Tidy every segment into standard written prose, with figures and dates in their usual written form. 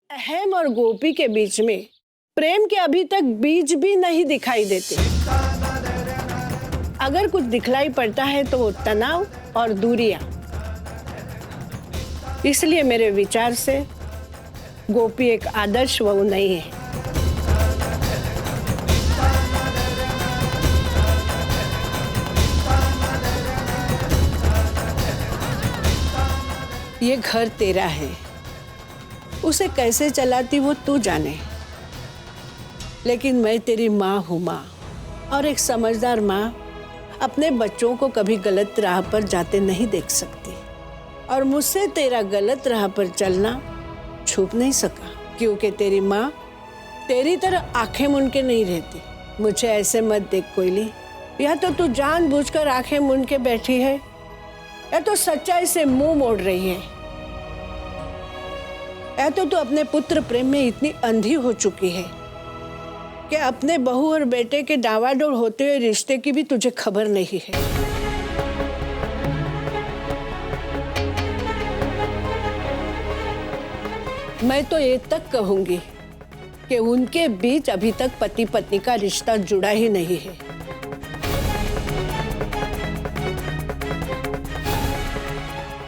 अहम और गोपी के बीच में प्रेम के अभी तक बीज भी नहीं दिखाई देते। अगर कुछ दिखलाई पड़ता है तो वो तनाव और दूरियां। इसलिए मेरे विचार से गोपी एक आदर्श वहू नहीं है। ये घर तेरा है, उसे कैसे चलाती वो तू जाने, लेकिन मैं तेरी माँ हूँ माँ, और एक समझदार माँ अपने बच्चों को कभी गलत राह पर जाते नहीं देख सकती। और मुझसे तेरा गलत राह पर चलना छुप नहीं सका, क्योंकि तेरी माँ तेरी तरह आंखें मूंद के नहीं रहती। मुझे ऐसे मत देख कोयली, या तो तू जानबूझकर आंखें मूंद के बैठी है या तो सच्चाई से मुंह मोड़ रही है, या तो तू अपने पुत्र प्रेम में इतनी अंधी हो चुकी है कि अपने बहू और बेटे के डावाडोल होते हुए रिश्ते की भी तुझे खबर नहीं है। मैं तो ये तक कहूंगी कि उनके बीच अभी तक पति पत्नी का रिश्ता जुड़ा ही नहीं है।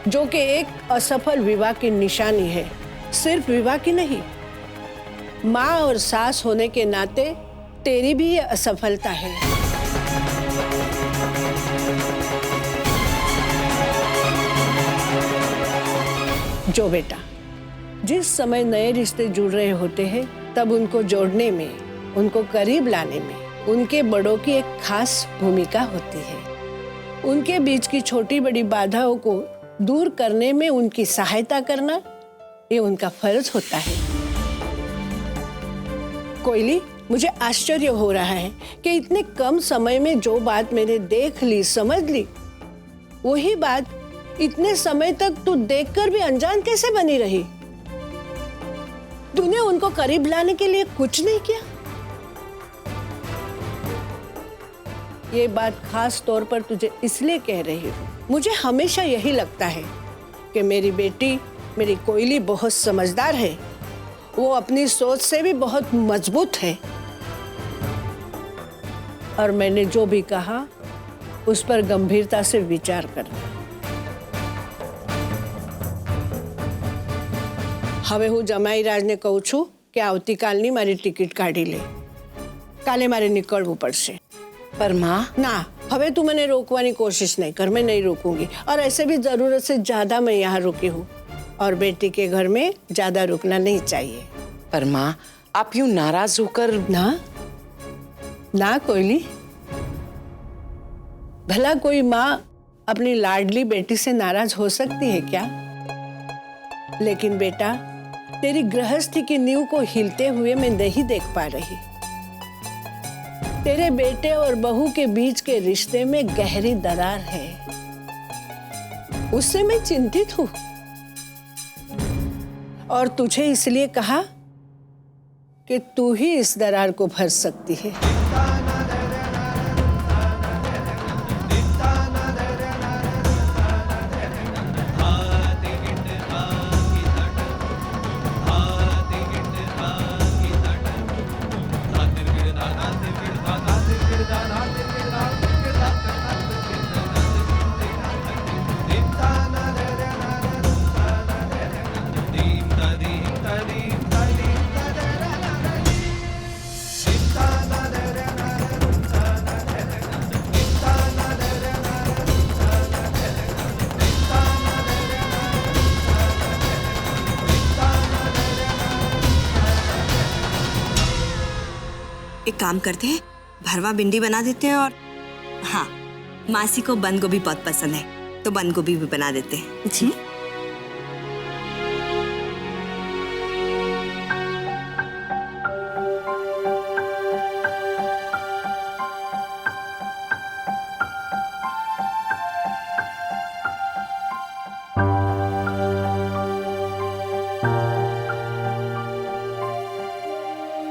जो कि एक असफल विवाह की निशानी है। सिर्फ विवाह की नहीं, माँ और सास होने के नाते तेरी भी ये असफलता है। जो बेटा, जिस समय नए रिश्ते जुड़ रहे होते हैं तब उनको जोड़ने में, उनको करीब लाने में उनके बड़ों की एक खास भूमिका होती है। उनके बीच की छोटी बड़ी बाधाओं को दूर करने में उनकी सहायता करना, ये उनका फर्ज होता है। कोयली, मुझे आश्चर्य हो रहा है कि इतने कम समय में जो बात मैंने देख ली, समझ ली, वही बात इतने समय तक तू देखकर भी अनजान कैसे बनी रही? तूने उनको करीब लाने के लिए कुछ नहीं किया। ये बात खास तौर पर तुझे इसलिए कह रही हूँ, मुझे हमेशा यही लगता है कि मेरी बेटी, मेरी कोयली बहुत समझदार है। वो अपनी सोच से भी बहुत मजबूत है। और मैंने जो भी कहा उस पर गंभीरता से विचार करना। હવે હું જમાઈરાજને કહું છું કે આવતીકાલની મારી ટિકિટ કાઢી લે. કાલે મારે નીકળવું પડશે. पर माँ, ना, હવે तू मैंने रोकवानी कोशिश नहीं कर, मैं नहीं रोकूंगी। और ऐसे भी जरूरत से ज्यादा मैं यहाँ रुकी हूँ, और बेटी के घर में ज्यादा रुकना नहीं चाहिए। पर माँ, आप यूं नाराज होकर। ना ना कोयली, भला कोई माँ अपनी लाडली बेटी से नाराज हो सकती है क्या? लेकिन बेटा, तेरी गृहस्थी की नींव को हिलते हुए मैं नहीं देख पा रही। तेरे बेटे और बहू के बीच के रिश्ते में गहरी दरार है, उससे मैं चिंतित हूं। और तुझे इसलिए कहा कि तू ही इस दरार को भर सकती है। एक काम करते हैं, भरवा भिंडी बना देते हैं। और हाँ, मासी को बंद गोभी बहुत पसंद है, तो बंद गोभी भी बना देते हैं। जी।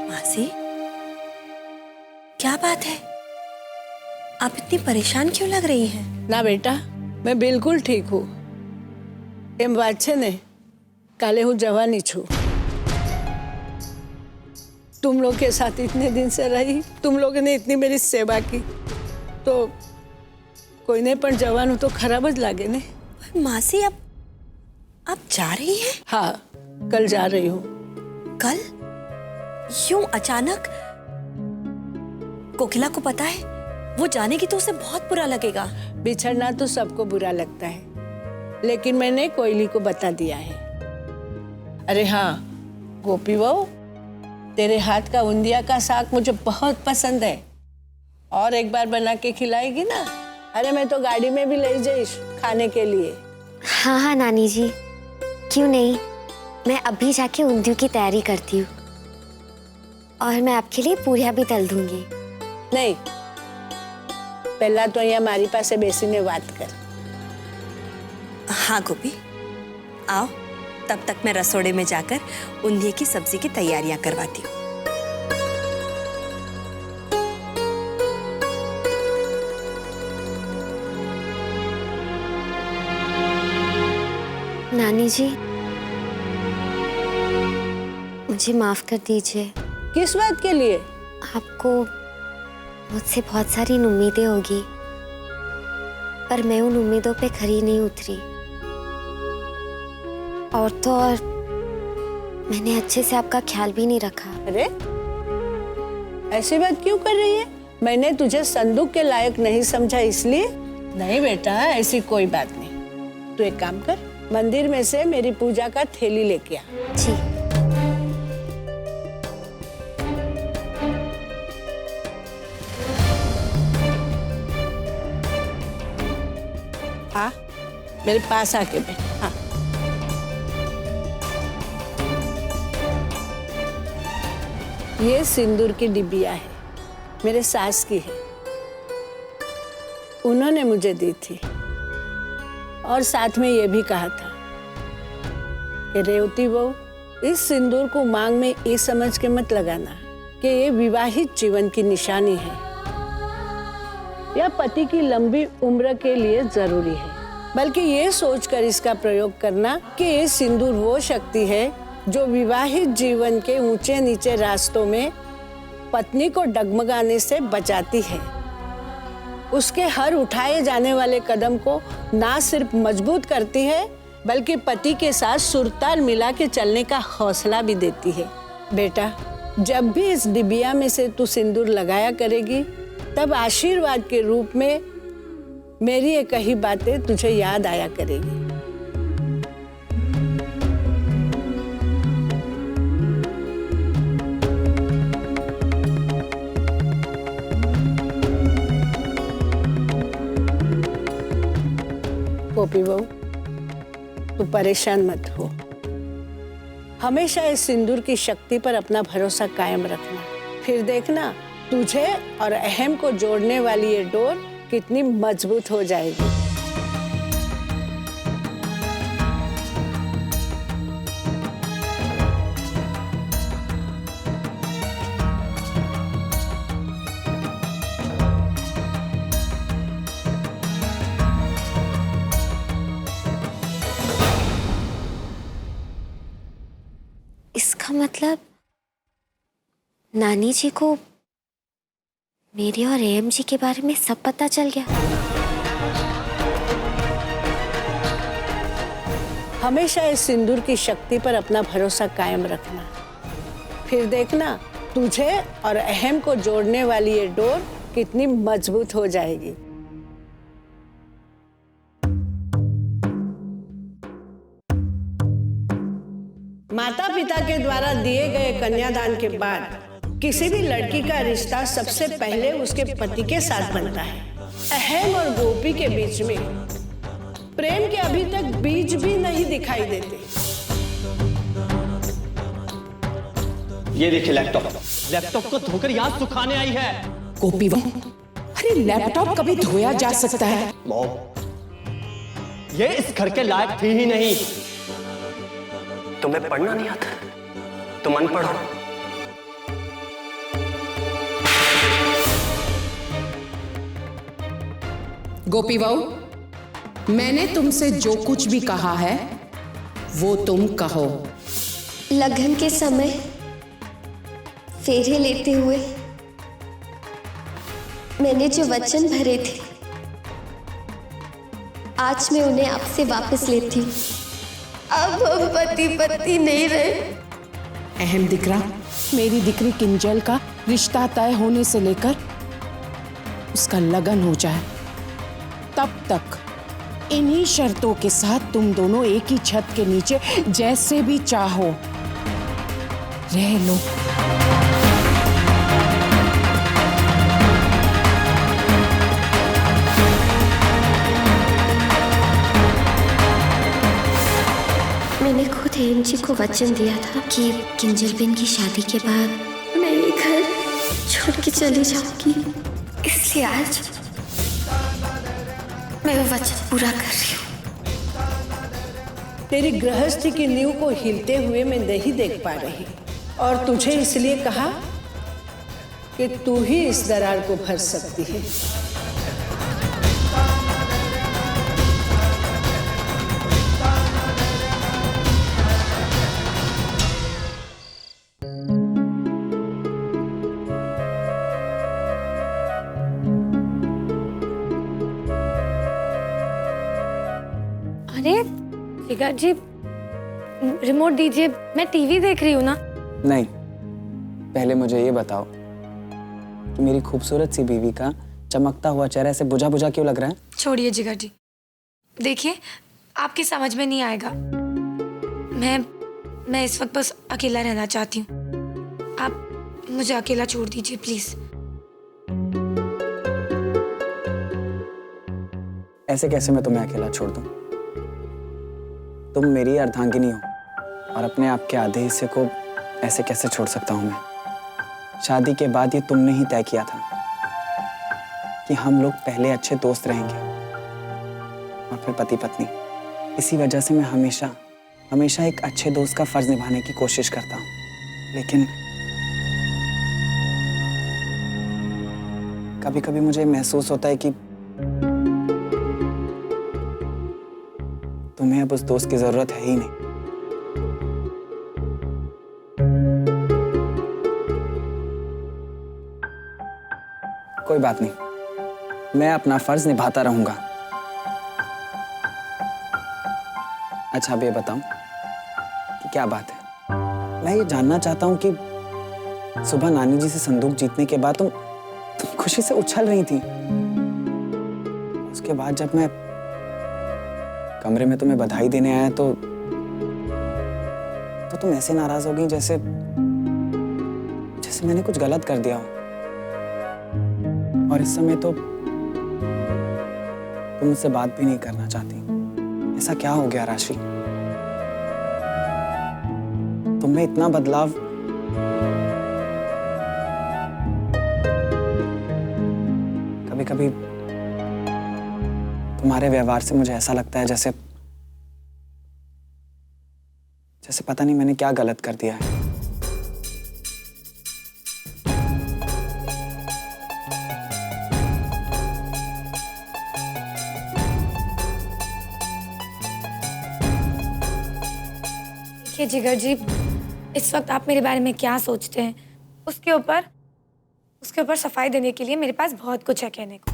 मासी, क्या बात है? आप इतनी परेशान क्यों लग रही हैं? ना बेटा, मैं बिल्कुल ठीक हूँ। एम बात छे ने, काले हूँ जवानी छू। तुम लोग के साथ इतने दिन से रही, तुम लोगों ने इतनी मेरी सेवा की, तो कोई नहीं पण जवान तो खराब ज लागे ने। मासी अब आप जा रही हैं? हाँ, कल जा रही हूँ। कल? यूं अचानक? कोकिला को पता है? वो जानेगी तो उसे बहुत बुरा लगेगा। बिछड़ना तो सबको बुरा लगता है, लेकिन मैंने कोयली को बता दिया है। अरे हाँ गोपी बहू, तेरे हाथ का उंदिया का साग मुझे बहुत पसंद है, और एक बार बना के खिलाएगी ना? अरे मैं तो गाड़ी में भी ले जाइश खाने के लिए। हाँ हाँ नानी जी, क्यों नहीं, मैं अभी जाके ऊंधियों की तैयारी करती हूँ, और मैं आपके लिए पूरियां भी तल दूंगी। नहीं, पहला तो यहाँ हमारी पास बेसीने बात कर। हाँ गोपी, आओ, तब तक मैं रसोड़े में जाकर ऊंधिये की सब्जी की तैयारियां करवाती हूँ। नानी जी, मुझे माफ कर दीजिए। किस बात के लिए? आपको मुझसे बहुत सारी उम्मीदें होगी, पर मैं उन उम्मीदों पे खरी नहीं उतरी, और तो और मैंने अच्छे से आपका ख्याल भी नहीं रखा। अरे ऐसी बात क्यों कर रही है? मैंने तुझे संदूक के लायक नहीं समझा इसलिए? नहीं बेटा, ऐसी कोई बात नहीं। तू एक काम कर, मंदिर में से मेरी पूजा का थैली लेके आ। जी। हाँ, मेरे पास आके बैठ। हाँ, ये सिंदूर की डिबिया है, मेरे सास की है, उन्होंने मुझे दी थी, और साथ में ये भी कहा था कि रेवती बहू, इस सिंदूर को मांग में ये समझ के मत लगाना कि ये विवाहित जीवन की निशानी है या पति की लंबी उम्र के लिए जरूरी है, बल्कि ये सोचकर इसका प्रयोग करना कि ये सिंदूर वो शक्ति है जो विवाहित जीवन के ऊंचे नीचे रास्तों में पत्नी को डगमगाने से बचाती है, उसके हर उठाए जाने वाले कदम को ना सिर्फ मजबूत करती है, बल्कि पति के साथ सुरताल मिला के चलने का हौसला भी देती है। बेटा, जब भी इस डिबिया में से तू सिंदूर लगाया करेगी, तब आशीर्वाद के रूप में मेरी ये कही बातें तुझे याद आया करेगी। गोपी बहू, तू परेशान मत हो, हमेशा इस सिंदूर की शक्ति पर अपना भरोसा कायम रखना, फिर देखना तुझे और अहम को जोड़ने वाली ये डोर कितनी मजबूत हो जाएगी। इसका मतलब नानी जी को मेरे और एम जी के बारे में सब पता चल गया। हमेशा इस सिंदूर की शक्ति पर अपना भरोसा कायम रखना, फिर देखना तुझे और अहम को जोड़ने वाली ये डोर कितनी मजबूत हो जाएगी। माता पिता के द्वारा दिए गए कन्यादान के बाद किसी भी लड़की का रिश्ता सबसे पहले उसके पति के साथ बनता है। अहम और गोपी के बीच में प्रेम के अभी तक बीज भी नहीं दिखाई देते। ये देखिए लैपटॉप को धोकर यहाँ सुखाने आई है। गोपी बहू, अरे लैपटॉप कभी धोया जा सकता है? मॉम, ये इस घर के लायक थी ही नहीं। तुम्हें पढ़ना नहीं आता, तुम अनपढ़ हो। गोपी बहू, मैंने तुमसे जो कुछ भी कहा है वो तुम कहो। लगन के समय फेरे लेते हुए मैंने जो वचन भरे थे, आज मैं उन्हें आपसे वापस लेती हूँ। अब हम पति पत्नी नहीं रहे। अहम दिकरा, मेरी दिकरी किंजल का रिश्ता तय होने से लेकर उसका लगन हो जाए, तब तक इन्हीं शर्तों के साथ तुम दोनों एक ही छत के नीचे जैसे भी चाहो रह लो। मैंने खुद हेम जी को वचन दिया था कि किंजल बेन की शादी के बाद मैं ये घर छोड़ के चली जाऊंगी, इसलिए आज मैं वो वचन पूरा कर रही हूँ। तेरी गृहस्थी की नींव को हिलते हुए मैं नहीं देख पा रही, और तुझे इसलिए कहा कि तू ही इस दरार को भर सकती है। अरे जिगर जी, रिमोट दीजिए, मैं टीवी देख रही हूँ ना। नहीं, पहले मुझे ये बताओ कि मेरी खूबसूरत सी बीवी का चमकता हुआ चेहरा ऐसे बुझा बुझा क्यों लग रहा है? छोड़िए जिगर जी, देखिए आपकी समझ में नहीं आएगा। मैं इस वक्त बस अकेला रहना चाहती हूँ। आप मुझे अकेला छोड़ दीजिए प्लीज। ऐसे कैसे मैं तुम्हें अकेला छोड़ दूं? तुम मेरी अर्धांगिनी हो, और अपने आप के आधे हिस्से को ऐसे कैसे छोड़ सकता हूं मैं? शादी के बाद ये तुमने ही तय किया था कि हम लोग पहले अच्छे दोस्त रहेंगे और फिर पति पत्नी। इसी वजह से मैं हमेशा एक अच्छे दोस्त का फर्ज निभाने की कोशिश करता हूं। लेकिन कभी कभी मुझे महसूस होता है कि तुम्हें अब उस दोस्त की जरूरत है ही नहीं। कोई बात नहीं, मैं अपना फर्ज निभाता रहूंगा। अच्छा, अब ये बताओ कि क्या बात है? मैं ये जानना चाहता हूं कि सुबह नानी जी से संदूक जीतने के बाद तुम खुशी से उछल रही थी। उसके बाद जब मैं कमरे में तुम्हें बधाई देने आया तो तुम ऐसे नाराज हो गई जैसे मैंने कुछ गलत कर दिया हो। और इस समय तो तुम मुझसे बात भी नहीं करना चाहती। ऐसा क्या हो गया राशि? तुमने इतना बदलाव कभी कभी तुम्हारे व्यवहार से मुझे ऐसा लगता है जैसे पता नहीं मैंने क्या गलत कर दिया है। देखिए जिगर जी, इस वक्त आप मेरे बारे में क्या सोचते हैं उसके ऊपर सफाई देने के लिए मेरे पास बहुत कुछ है कहने को।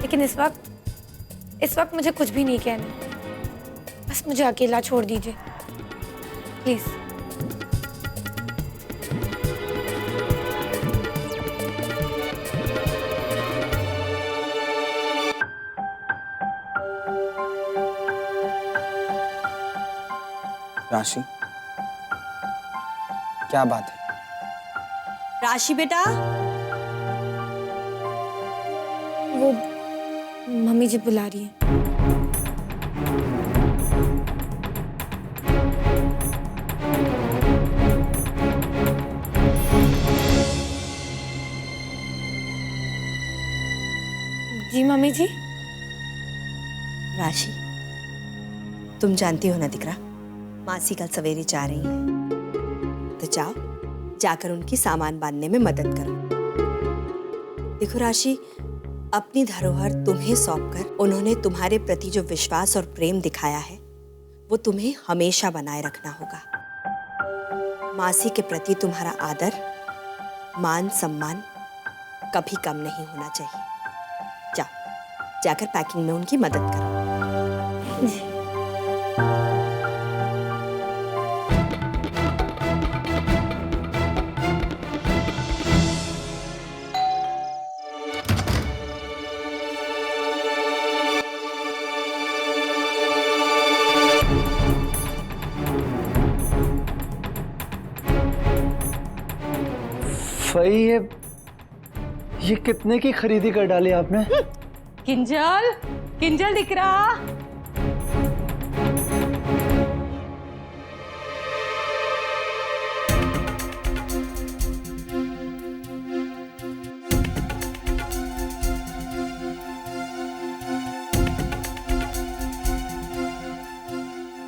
लेकिन इस वक्त मुझे कुछ भी नहीं कहना। बस मुझे अकेला छोड़ दीजिए प्लीज। राशि, क्या बात है? राशि बेटा, वो मम्मी जी बुला रही है। जी मम्मी जी। राशि, तुम जानती हो ना दिकरा, मासी कल सवेरे जा रही है, तो जाकर उनकी सामान बांधने में मदद करो। देखो राशि, अपनी धरोहर तुम्हें सौंपकर उन्होंने तुम्हारे प्रति जो विश्वास और प्रेम दिखाया है वो तुम्हें हमेशा बनाए रखना होगा। मासी के प्रति तुम्हारा आदर, मान सम्मान कभी कम नहीं होना चाहिए। जाओ, जाकर पैकिंग में उनकी मदद करो। भाई ये कितने की खरीदी कर डाली आपने? किंजल, किंजल दिख रहा?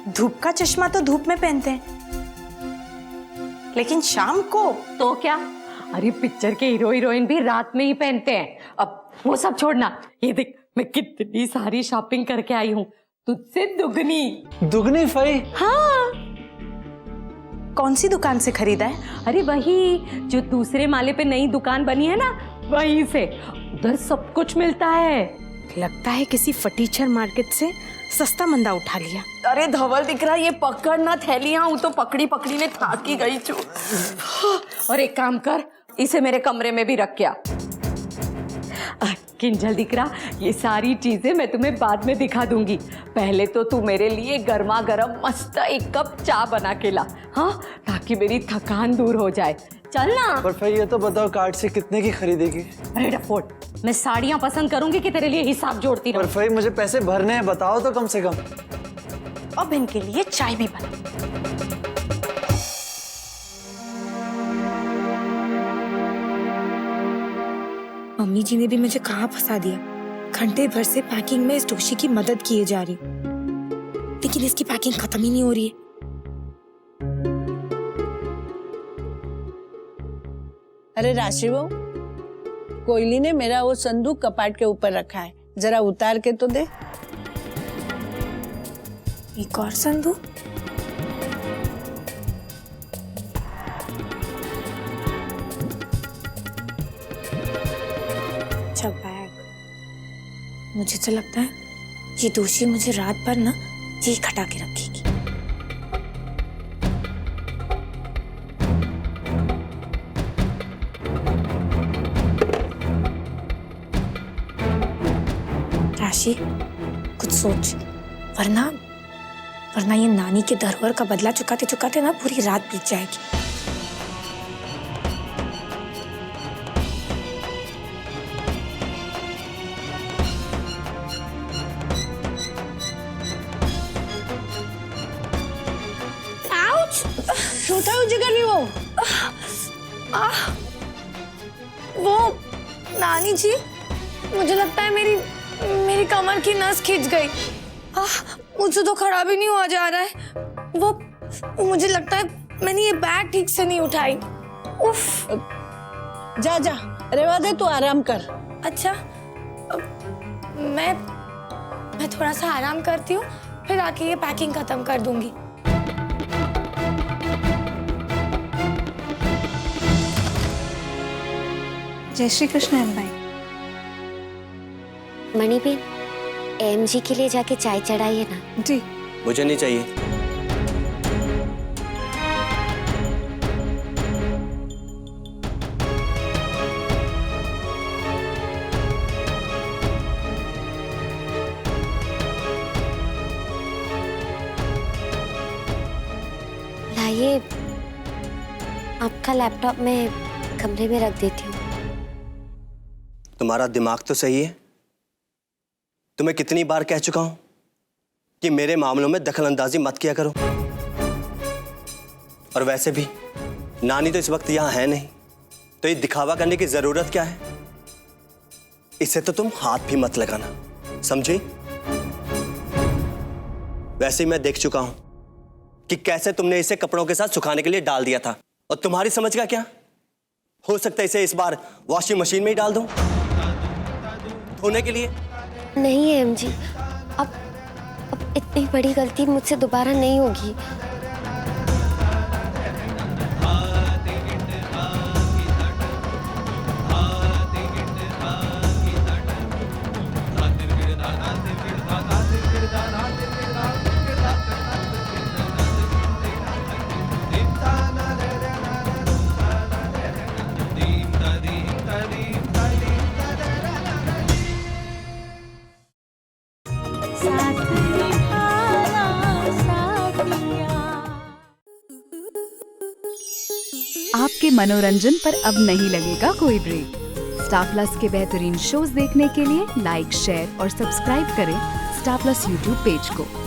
धूप का चश्मा तो धूप में पहनते हैं, लेकिन शाम को तो क्या? अरे पिक्चर के हीरो हीरोइन भी रात में ही पहनते हैं। अब वो सब छोड़ना, ये देख मैं कितनी सारी शॉपिंग करके आई हूँ, तुझसे दुगनी। दुगनी फाई? हाँ। कौन सी दुकान से खरीदा है? अरे वही जो दूसरे माले पे नई दुकान बनी है ना, वहीं से। उधर सब कुछ मिलता है। लगता है किसी फर्नीचर मार्केट से सस्ता मंदा उठा लिया। अरे धवल दिख रहा, ये पकड़ ना थैलियां, वो तो पकड़ी पकड़ी ने थक ही गई चू। और एक काम कर, इसे मेरे कमरे में भी रख क्या। किंजल दिख रहा, ये सारी चीजें मैं तुम्हें बाद में दिखा दूंगी। पहले तो तू मेरे लिए गर्मा गर्म मस्त एक कप चाय बना के ला, हाँ, ताकि मेरी थकान दूर हो जाए। चल ना। पर भाई ये तो बताओ कार्ड से कितने की खरीदेगी? अरे डफोट, मैं साड़ियां पसंद करूंगी कि तेरे लिए हिसाब जोड़ती रहूं? पर भाई मुझे पैसे भरने हैं, बताओ तो कम से कम। अब इनके लिए चाय भी बना। मम्मी जी ने भी मुझे कहाँ फंसा दिया। घंटे भर से पैकिंग में इस डोशी की मदद किए जा रही, लेकिन इसकी पैकिंग खत्म ही नहीं हो रही है। अरे राशि बहू, कोयली ने मेरा वो संदूक कपाट के ऊपर रखा है, जरा उतार के तो दे। एक और संदूक? अच्छा बैग। मुझे तो लगता है ये दोषी मुझे रात भर ना ये खटा के रखेगी। राशि, कुछ सोच, वरना ये नानी के धरोहर का बदला चुकाते चुकाते ना पूरी रात बीत जाएगी। छोटा हो जिगर भी वो नानी जी, मुझे लगता है मेरी कमर की नस खिंच गई। मुझसे तो खड़ा भी नहीं हुआ जा रहा है। वो मुझे लगता है मैंने ये बैग ठीक से नहीं उठाई। उफ। जा जा, रेवा दे, तू आराम कर। अच्छा, मैं थोड़ा सा आराम करती हूँ, फिर आके ये पैकिंग खत्म कर दूंगी। जय श्री कृष्ण अम्बाई। मणिबेन, एमजी के लिए जाके चाय चढ़ाइए ना। जी। मुझे नहीं चाहिए। लाइए, आपका लैपटॉप मैं कमरे में रख देती हूँ। तुम्हारा दिमाग तो सही है। तुम्हें कितनी बार कह चुका हूं कि मेरे मामलों में दखलंदाजी मत किया करो। और वैसे भी नानी तो इस वक्त यहां है नहीं, तो ये दिखावा करने की जरूरत क्या है? इसे तो तुम हाथ भी मत लगाना, समझी? वैसे ही मैं देख चुका हूं कि कैसे तुमने इसे कपड़ों के साथ सुखाने के लिए डाल दिया था, और तुम्हारी समझ का क्या? हो सकता है इसे इस बार वॉशिंग मशीन में ही डाल दूं धोने के लिए। नहीं एमजी, अब इतनी बड़ी गलती मुझसे दोबारा नहीं होगी। आपके मनोरंजन पर अब नहीं लगेगा कोई ब्रेक। स्टार प्लस के बेहतरीन शोज देखने के लिए लाइक, शेयर और सब्सक्राइब करें स्टार प्लस यूट्यूब पेज को।